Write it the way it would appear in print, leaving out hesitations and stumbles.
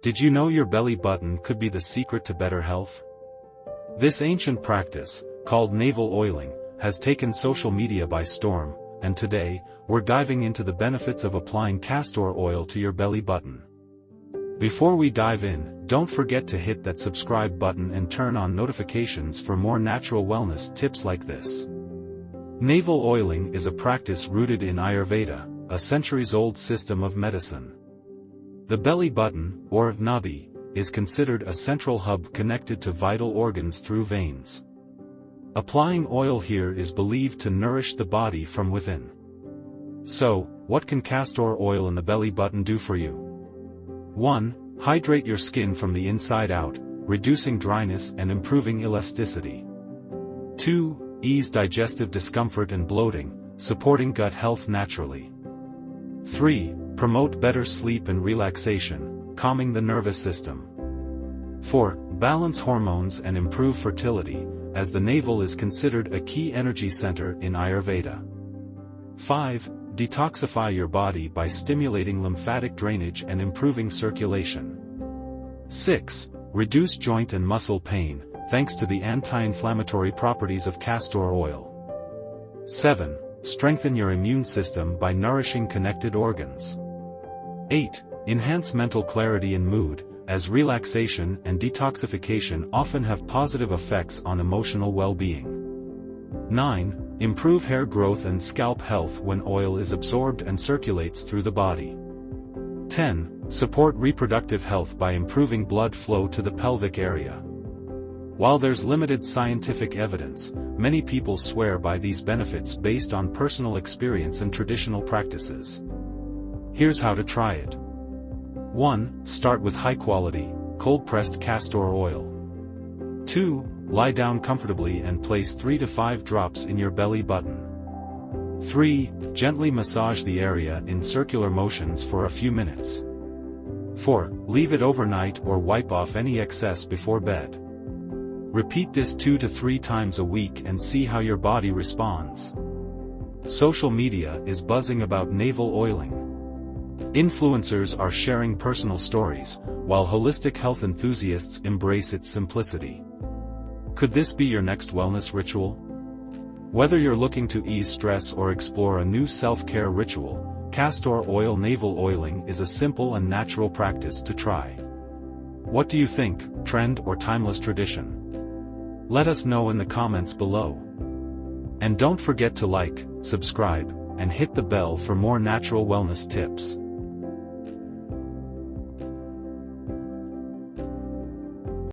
Did you know your belly button could be the secret to better health? This ancient practice, called navel oiling, has taken social media by storm, and today, we're diving into the benefits of applying castor oil to your belly button. Before we dive in, don't forget to hit that subscribe button and turn on notifications for more natural wellness tips like this. Navel oiling is a practice rooted in Ayurveda, a centuries-old system of medicine. The belly button, or nabi, is considered a central hub connected to vital organs through veins. Applying oil here is believed to nourish the body from within. So, what can castor oil in the belly button do for you? 1. Hydrate your skin from the inside out, reducing dryness and improving elasticity. 2. Ease digestive discomfort and bloating, supporting gut health naturally. 3. Promote better sleep and relaxation, calming the nervous system. 4. Balance hormones and improve fertility, as the navel is considered a key energy center in Ayurveda. 5. Detoxify your body by stimulating lymphatic drainage and improving circulation. 6. Reduce joint and muscle pain, thanks to the anti-inflammatory properties of castor oil. 7. Strengthen your immune system by nourishing connected organs. 8. Enhance mental clarity and mood, as relaxation and detoxification often have positive effects on emotional well-being. 9. Improve hair growth and scalp health when oil is absorbed and circulates through the body. 10. Support reproductive health by improving blood flow to the pelvic area. While there's limited scientific evidence, many people swear by these benefits based on personal experience and traditional practices. Here's how to try it. 1. Start with high-quality, cold-pressed castor oil. 2. Lie down comfortably and place 3 to 5 drops in your belly button. 3. Gently massage the area in circular motions for a few minutes. 4. Leave it overnight or wipe off any excess before bed. Repeat this 2 to 3 times a week and see how your body responds. Social media is buzzing about navel oiling. Influencers are sharing personal stories, while holistic health enthusiasts embrace its simplicity. Could this be your next wellness ritual? Whether you're looking to ease stress or explore a new self-care ritual, castor oil navel oiling is a simple and natural practice to try. What do you think, trend or timeless tradition? Let us know in the comments below. And don't forget to like, subscribe, and hit the bell for more natural wellness tips.